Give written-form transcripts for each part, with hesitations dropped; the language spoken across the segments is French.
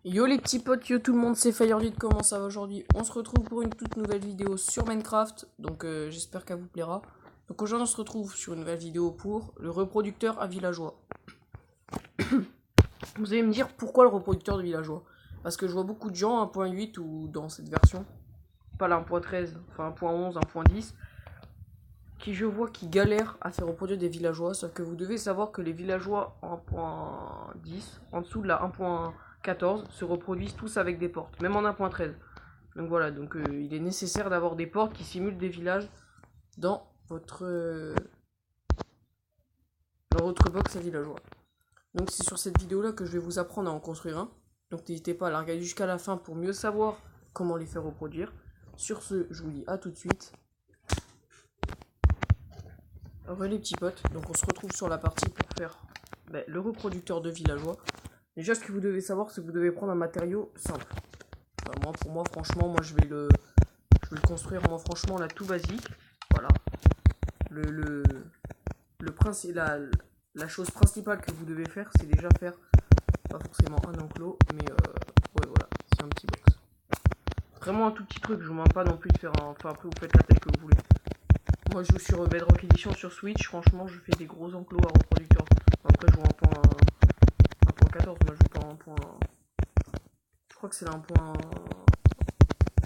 Yo les petits potes, yo tout le monde, c'est Firelead, comment ça va aujourd'hui? On se retrouve pour une toute nouvelle vidéo sur Minecraft, donc j'espère qu'elle vous plaira. Donc aujourd'hui on se retrouve sur une nouvelle vidéo pour le reproducteur à villageois. Vous allez me dire pourquoi le reproducteur de villageois? Parce que je vois beaucoup de gens 1.8 ou dans cette version, pas la 1.13, enfin 1.11, 1.10, qui je vois qui galèrent à faire reproduire des villageois, sauf que vous devez savoir que les villageois en 1.10, en dessous de la 1.14, se reproduisent tous avec des portes, même en 1.13. Donc voilà, donc il est nécessaire d'avoir des portes qui simulent des villages dans votre box à villageois. Donc c'est sur cette vidéo là que je vais vous apprendre à en construire un. Donc n'hésitez pas à la regarder jusqu'à la fin pour mieux savoir comment les faire reproduire. Sur ce, je vous dis à tout de suite. Re les petits potes, donc on se retrouve sur la partie pour faire le reproducteur de villageois. Déjà, ce que vous devez savoir, c'est que vous devez prendre un matériau simple. Enfin, pour moi, franchement, je vais le construire, moi, franchement, là, tout basique. Voilà. La chose principale que vous devez faire, c'est déjà faire, pas forcément un enclos, mais ouais, voilà, c'est un petit box. Vraiment un tout petit truc, je vous demande pas non plus de faire un... Enfin, après, vous faites la taille que vous voulez. Moi, je joue sur Bedrock Edition sur Switch, franchement, je fais des gros enclos à reproducteur. Après, je joue en point 14, moi, je joue pas en point... Je crois que c'est là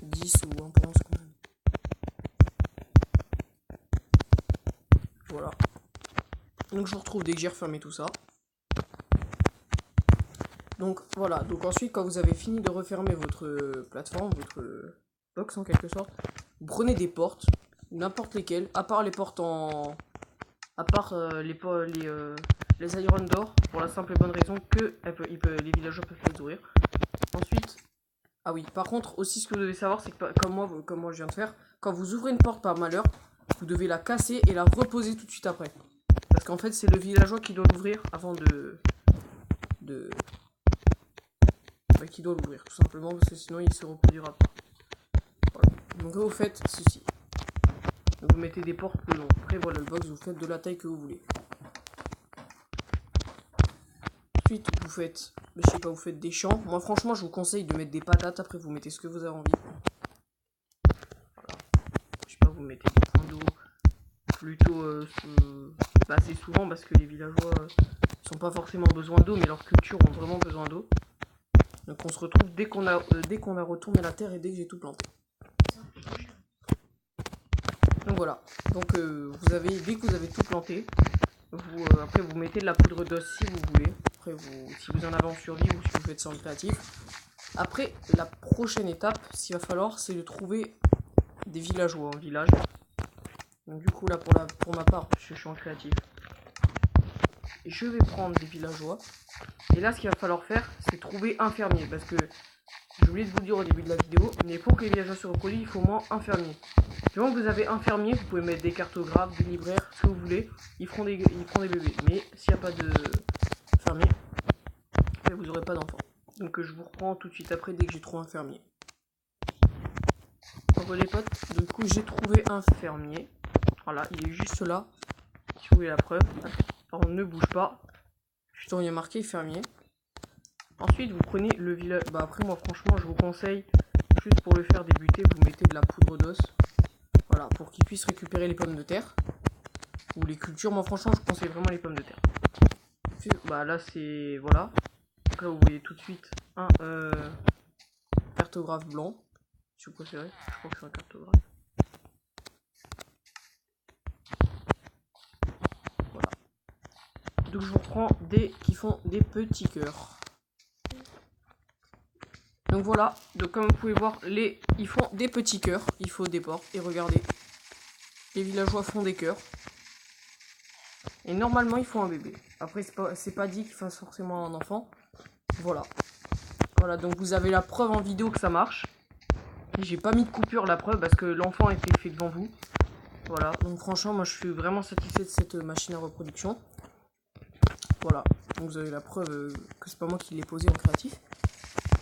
1.10 ou 1.11 quand même. Voilà. Donc je vous retrouve dès que j'ai refermé tout ça. Donc voilà, donc ensuite quand vous avez fini de refermer votre plateforme, votre box en quelque sorte, vous prenez des portes, n'importe lesquelles, à part les portes en... à part les Iron Door, pour la simple et bonne raison que les villageois peuvent les ouvrir. Ensuite, ah oui, par contre aussi ce que vous devez savoir, c'est que comme moi je viens de faire, quand vous ouvrez une porte par malheur, vous devez la casser et la reposer tout de suite après. Parce qu'en fait, c'est le villageois qui doit l'ouvrir avant qui doit l'ouvrir, tout simplement, parce que sinon il se reproduira pas. Voilà. Donc vous faites ceci. Donc, vous mettez des portes le long. Après voilà, le box, vous faites de la taille que vous voulez. Ensuite, vous faites, je sais pas, vous faites des champs. Moi franchement, je vous conseille de mettre des patates, après vous mettez ce que vous avez envie. Voilà. Je sais pas, vous mettez des points d'eau plutôt assez souvent parce que les villageois sont pas forcément besoin d'eau, mais leurs cultures ont vraiment besoin d'eau. Donc on se retrouve dès qu'on a retourné la terre et dès que j'ai tout planté. Donc voilà. Donc dès que vous avez tout planté, après vous mettez de la poudre d'os si vous voulez. Après si vous en avez en survie ou si vous faites ça en créatif. Après la prochaine étape, ce qu'il va falloir, c'est de trouver des villageois en village. Donc du coup là pour ma part, je suis en créatif. Je vais prendre des villageois. Et là, ce qu'il va falloir faire, c'est trouver un fermier. Parce que, j'ai oublié de vous le dire au début de la vidéo, mais pour que les villageois se reproduisent, il faut au moins un fermier. Du moment que vous avez un fermier, vous pouvez mettre des cartographes, des libraires, ce que vous voulez. Ils feront des bébés. Mais s'il n'y a pas de fermier, vous n'aurez pas d'enfants. Donc je vous reprends tout de suite après dès que j'ai trouvé un fermier. Donc les potes, du coup j'ai trouvé un fermier. Voilà, il est juste là. Si vous voulez la preuve. Alors ne bouge pas. Justement, il y a marqué fermier. Ensuite, vous prenez le village. Après, moi, franchement, je vous conseille, juste pour le faire débuter, vous mettez de la poudre d'os. Voilà, pour qu'il puisse récupérer les pommes de terre. Ou les cultures. Moi, franchement, je conseille vraiment les pommes de terre. Ensuite, là, c'est. Voilà. Donc là, vous voyez tout de suite un cartographe blanc. Si vous préférez. Je crois que c'est un cartographe. Voilà. Donc, je vous reprends des qui font des petits cœurs. Donc voilà, donc comme vous pouvez voir, ils font des petits cœurs, il faut des portes, et regardez, les villageois font des cœurs, et normalement ils font un bébé. Après c'est pas dit qu'ils fassent forcément un enfant, voilà. Voilà, donc vous avez la preuve en vidéo que ça marche. J'ai pas mis de coupure, la preuve, parce que l'enfant a été fait devant vous. Voilà, donc franchement moi je suis vraiment satisfait de cette machine à reproduction. Voilà, donc vous avez la preuve que c'est pas moi qui l'ai posé en créatif.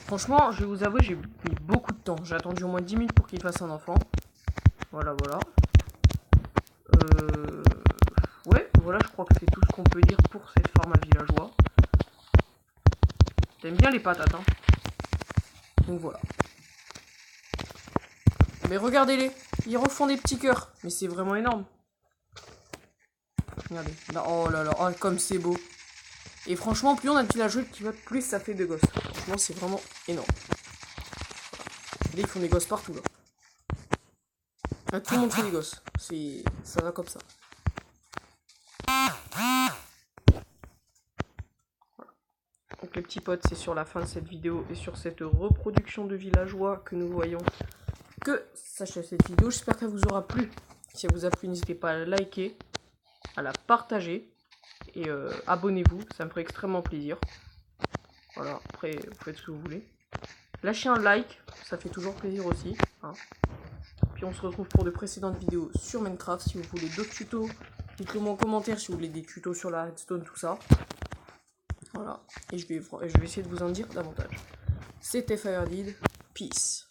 Franchement, je vais vous avouer, j'ai mis beaucoup de temps. J'ai attendu au moins 10 minutes pour qu'il fasse un enfant. Voilà. Ouais, voilà, je crois que c'est tout ce qu'on peut dire pour cette format villageois. T'aimes bien les patates, hein? Donc voilà. Mais regardez-les, ils refont des petits cœurs. Mais c'est vraiment énorme. Regardez, là, oh là là, oh, comme c'est beau. Et franchement, plus on a de villageois qui votent, plus ça fait de gosses. Franchement, c'est vraiment énorme. Voilà. Là, ils font des gosses partout, là. Là, tout le monde fait des gosses. Ça va comme ça. Voilà. Donc les petits potes, c'est sur la fin de cette vidéo et sur cette reproduction de villageois que nous voyons que s'achève cette vidéo. J'espère qu'elle vous aura plu. Si elle vous a plu, n'hésitez pas à la liker, à la partager et abonnez-vous, ça me ferait extrêmement plaisir. Voilà, après vous faites ce que vous voulez. Lâchez un like, ça fait toujours plaisir aussi. Hein. Puis on se retrouve pour de précédentes vidéos sur Minecraft. Si vous voulez d'autres tutos, dites-le moi en commentaire si vous voulez des tutos sur la redstone, tout ça. Voilà, et je vais essayer de vous en dire davantage. C'était Firedid, peace.